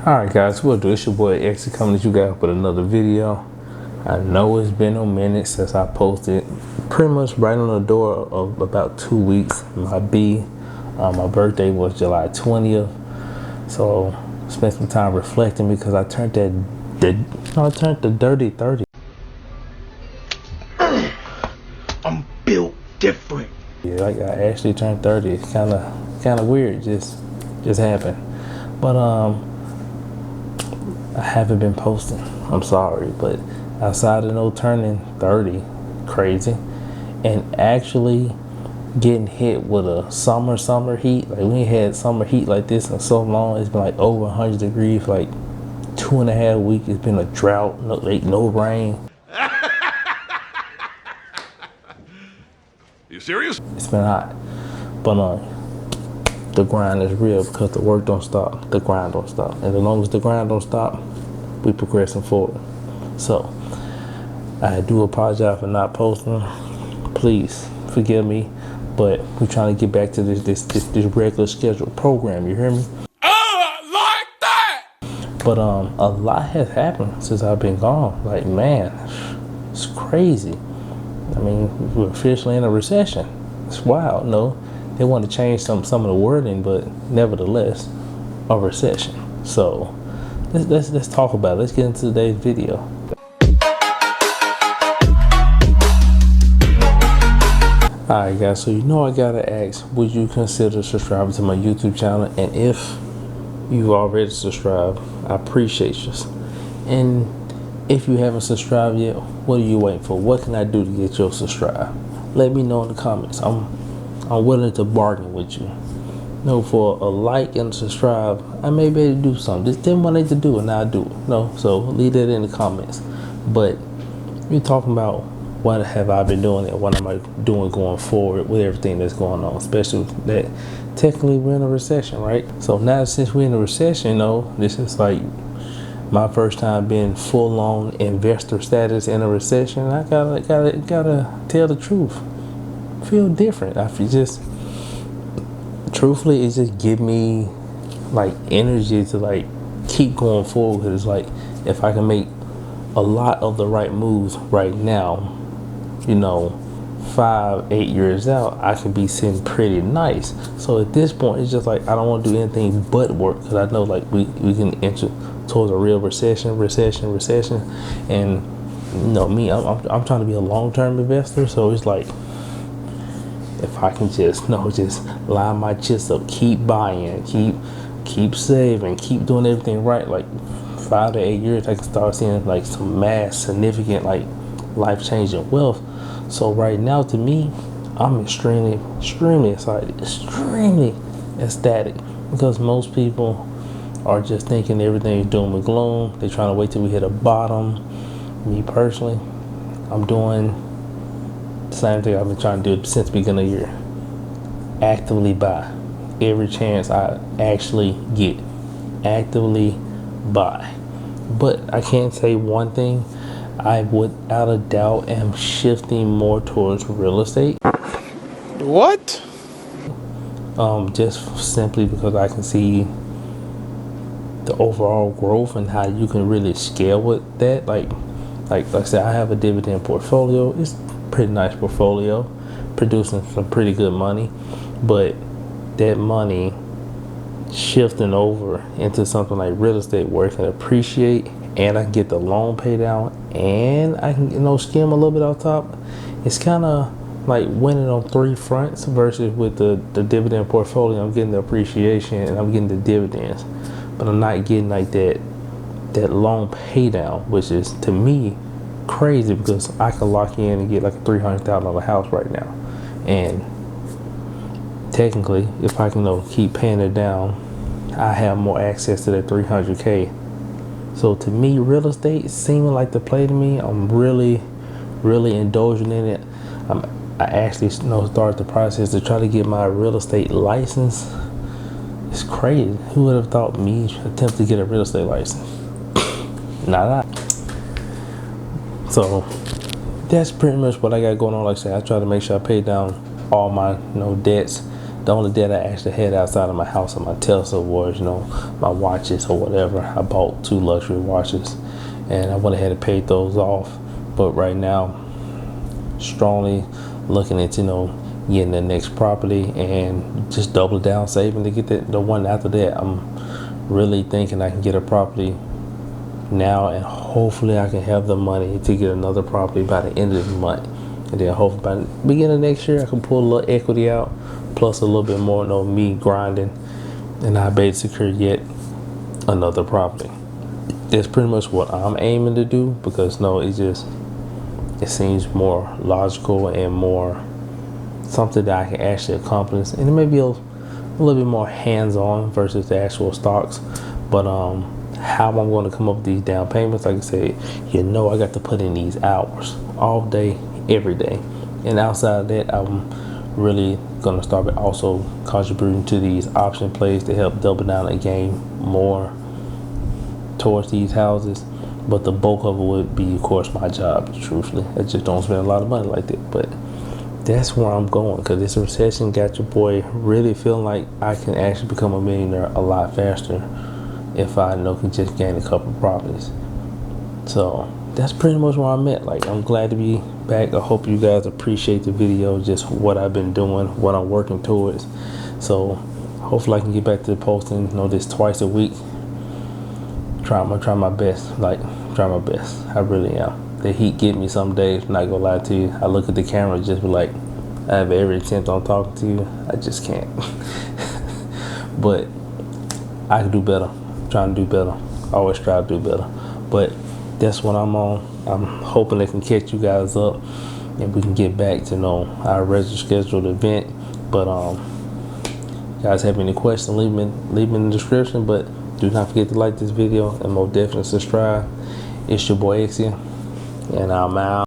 Alright guys, what do? It's your boy X coming at you guys with another video. I know it's been a minute since I posted, pretty much right on the door of about 2 weeks. My birthday was July 20th, so spent some time reflecting because I turned the dirty 30. I'm built different. Yeah, like I actually turned 30. It's kind of weird, just happened. But I haven't been posting. I'm sorry, but outside of no turning 30, crazy, and actually getting hit with a summer heat. Like we ain't had summer heat like this in so long. It's been like over 100 degrees for like 2.5 weeks. It's been a drought, no rain. You serious? It's been hot, but the grind is real because the work don't stop, the grind don't stop, and as long as the grind don't stop, we progressing forward. So I do apologize for not posting. Please forgive me, but we're trying to get back to this regular scheduled program. You hear me? Like that. But a lot has happened since I've been gone. Like, man, it's crazy. I mean, we're officially in a recession. It's wild. No, they want to change some of the wording, but nevertheless, a recession. So let's talk about it. Let's get into today's video. Alright guys, so I gotta ask, would you consider subscribing to my YouTube channel? And if you already subscribed, I appreciate you. And if you haven't subscribed yet, what are you waiting for? What can I do to get you subscribed? Let me know in the comments. I'm willing to bargain with you. For a like and subscribe, I may be able to do something. Just tell me what I need to do and I'll do it. So leave that in the comments. But you're talking about what have I been doing and what am I doing going forward with everything that's going on, especially that technically we're in a recession, right? So now since we're in a recession, this is like my first time being full-on investor status in a recession. I gotta tell the truth. Feel different. I feel truthfully, it just give me like energy to like keep going forward. Cause it's like if I can make a lot of the right moves right now, 5-8 years out, I could be sitting pretty nice. So at this point, it's just like I don't want to do anything but work, because I know like we can enter towards a real recession. And me, I'm trying to be a long-term investor. So it's like if I can just line my chips up, keep buying, keep saving, keep doing everything right, like 5 to 8 years, I can start seeing like some mass significant like life-changing wealth. So right now, to me, I'm extremely excited, extremely ecstatic, because most people are just thinking everything is doom and gloom. They're trying to wait till we hit a bottom. Me personally, I'm doing the same thing I've been trying to do since the beginning of the year. Actively buy every chance I actually get. Actively buy. But I can't say one thing. I without a doubt am shifting more towards real estate. What? Just simply because I can see the overall growth and how you can really scale with that. Like I said, I have a dividend portfolio. It's a pretty nice portfolio, producing some pretty good money. But that money shifting over into something like real estate where it can appreciate, and I can get the loan pay down, and I can skim a little bit off top. It's kind of like winning on 3 fronts, versus with the dividend portfolio, I'm getting the appreciation and I'm getting the dividends, but I'm not getting like that loan pay down, which is to me crazy, because I can lock in and get like a $300,000 house right now, and technically if I can keep paying it down, I have more access to that 300K. So to me, real estate seeming like the play to me. I'm really indulging in it. I actually started the process to try to get my real estate license. It's crazy. Who would have thought me attempt to get a real estate license? Not I. So that's pretty much what I got going on. Like I said, I try to make sure I pay down all my debts. The only debt I actually had outside of my house and my Tesla was, my watches or whatever. I bought 2 luxury watches, and I went ahead and paid those off. But right now, strongly looking into, getting the next property and just double down saving to get the one after that. I'm really thinking I can get a property now, and hopefully I can have the money to get another property by the end of the month. And then hopefully by the beginning of next year, I can pull a little equity out, plus a little bit more, me grinding, and I'll be able to secure yet another property. That's pretty much what I'm aiming to do, because it seems more logical and more something that I can actually accomplish, and it may be a little bit more hands-on versus the actual stocks. But how I'm going to come up with these down payments, like I said, I got to put in these hours all day, every day, and outside of that, I'm really going to start also contributing to these option plays to help double down and gain more towards these houses. But the bulk of it would be, of course, my job. Truthfully, I just don't spend a lot of money like that. But that's where I'm going, because this recession got your boy really feeling like I can actually become a millionaire a lot faster if I can just gain a couple properties. So that's pretty much where I'm at. Like, I'm glad to be back. I hope you guys appreciate the video, just what I've been doing, what I'm working towards. So hopefully I can get back to the posting, this twice a week. Try my best. Try my best. I really am. The heat get me some days, not gonna lie to you. I look at the camera and just be like, I have every attempt on talking to you. I just can't. But I can do better. I'm trying to do better. I always try to do better. But that's what I'm on. I'm hoping they can catch you guys up and we can get back to our regular scheduled event. But you guys have any questions, leave them in the description. But do not forget to like this video and most definitely subscribe. It's your boy Exia, and I'm out.